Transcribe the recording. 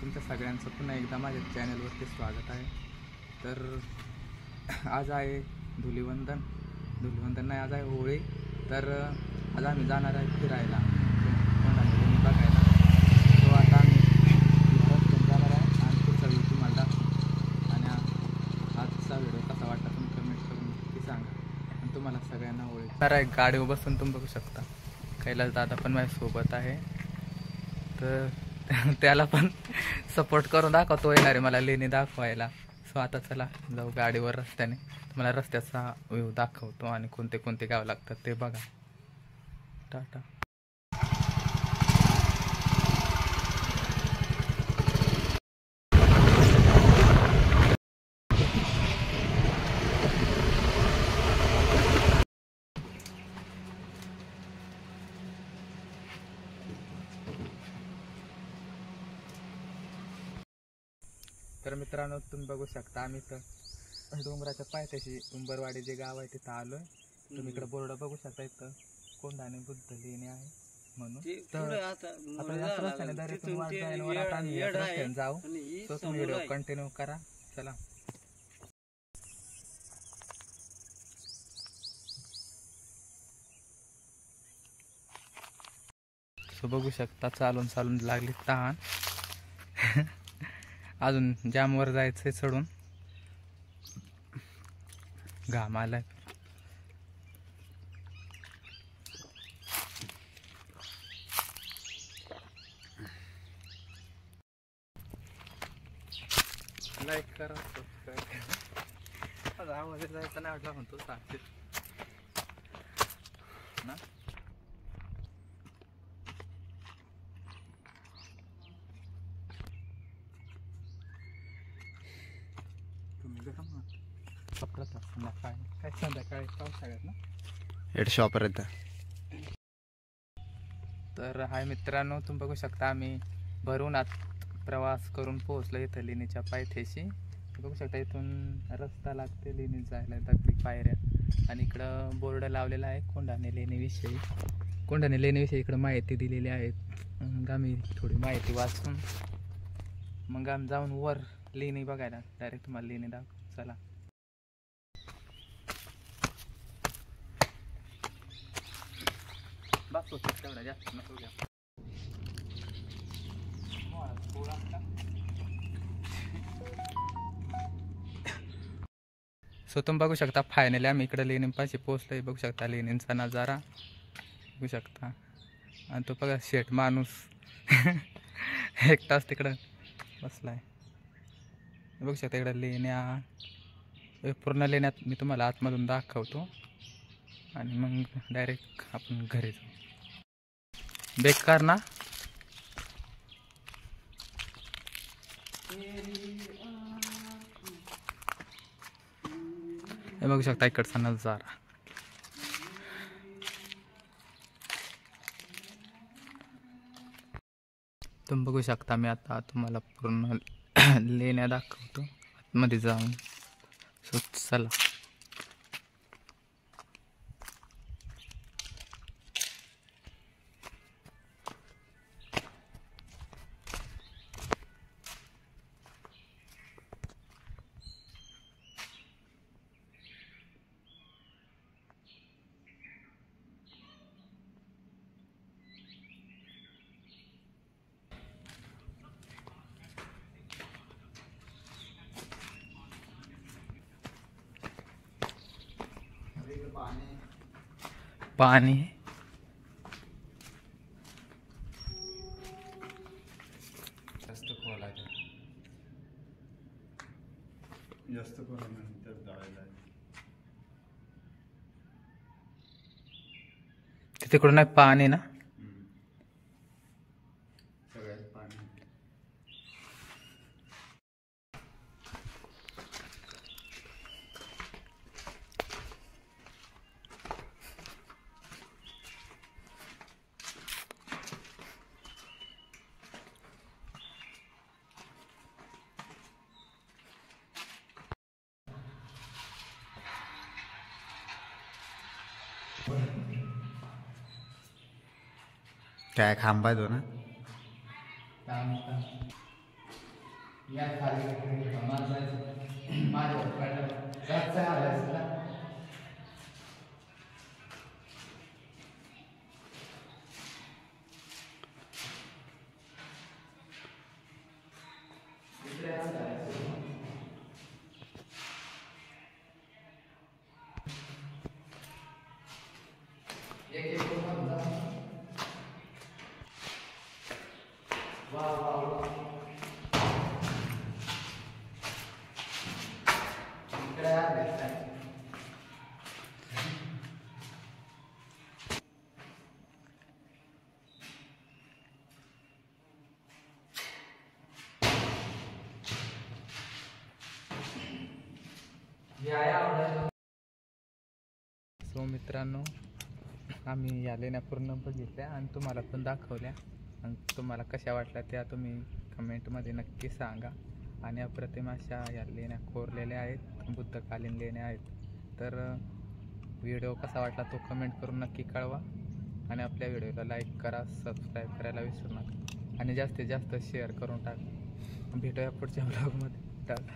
तुमच्या सगळ्यांचं पुन्हा एकदा माझ्या चॅनलवरती स्वागत आहे. तर आज आहे धुलिवंदन नाही, आज आहे होळी. तर आज आम्ही जाणार आहे फिरायला बघायला. तो आता आम्ही रस्त्याने जाणार आहे आणि पुढचा व्हिडिओ तुम्हाला आणि आजचा व्हिडिओ कसा वाटला तुम्ही कमेंट करून नक्की सांगा. आणि तुम्हाला सगळ्यांना होळी तर एक गाडीवर बसून तुम्ही बघू शकता. कैलास दादा पण माझ्यासोबत आहे. तर त्याला पण सपोर्ट करून दाखवतो येणारे मला लेणी दाखवायला. सो आता चला जाऊ गाडीवर रस्त्याने. तुम्हाला रस्त्याचा व्ह्यू दाखवतो आणि कोणते कोणते गाव लागतात ते बघा. टाटा. तर मित्रांनो तुम्ही बघू शकता आम्ही तर डोंगराच्या पायथ्याशी उंबरवाडी जे गाव आहे तिथं आलोय. तुम्ही इकडे बोर्ड बघू शकता, इथं कोंढाणे बुद्ध लेणी आहे म्हणून. तर आता याच रस्त्याने डायरेक्ट आता आम्ही याच रस्त्याने जाऊ. तो तुम्ही व्हिडिओ कंटिन्यू करा. चला. सो बघू शकता चालून चालून लागली तहान. अजून जामवर जायचंय चढून. घाम आलाय. लाईक करा, सबस्क्राईब करा. आवाज जायचा नाही वाटला म्हणतो सांगते ना. काय संध्याकाळी पावसाळ्यात ना हेड शॉपर येतं. तर हाय मित्रांनो, तुम्ही बघू शकता आम्ही भरूनात प्रवास करून पोहोचलो इथं लेणीच्या पायथ्याशी. बघू शकता इथून रस्ता लागते लेणी जायला, दगडी पायऱ्या. आणि इकडं बोर्ड लावलेला आहे कोंढाणे लेणीविषयी. कोंढाणे लेणीविषयी इकडं माहिती दिलेली आहे. मग आम्ही थोडी माहिती वाचून मग आम्ही जाऊन वर लेणी बघायला डायरेक्ट तुम्हाला लेणी दाखव. चला. बापू तेवढा जास्त नको घ्या. सो तुम्ही बघू शकता फायनली आम्ही इकडे लेणीपाशी पोहोचलोय. बघू शकता लेणींचा नजारा बघू शकता. आणि तो बघा शेठ माणूस एक तास तिकडं बसलाय. बघू शकता इकडं लेण्या, पूर्ण लेण्यात मी तुम्हाला आतमधून दाखवतो आणि मग डायरेक्ट आपण घरी जाऊ. बेकार ना. हे बघू शकता इकडचा नजारा. तुम्ही बघू शकता मी आता तुम्हाला पूर्ण लेण्या दाखवतो आतमध्ये जाऊन. सो चला. पाणी जास्त खोल आहे, जास्त खोल नंतर जायला तिकडून नाही पाणी ना. सगळ्यात पाणी. काय खांबा तो ना. या खाली माणसाचं माझ्या जास्त आलायचं ना. सो मित्रांनो, आम्ही या लेण्या पूर्ण बघितल्या आणि तुम्हाला पण दाखवल्या, आणि तुम्हाला कशा वाटल्या त्या तुम्ही कमेंटमध्ये नक्की सांगा. आणि अप्रतिम अशा या लेण्या कोरलेल्या आहेत, बुद्धकालीन लेण्या आहेत. तर व्हिडिओ कसा वाटला तो कमेंट करून नक्की कळवा. आणि आपल्या व्हिडिओला लाईक करा, सबस्क्राईब करायला विसरू नका आणि जास्तीत जास्त शेअर करून टाका. भेटूया पुढच्या ब्लॉगमध्ये. टाटा.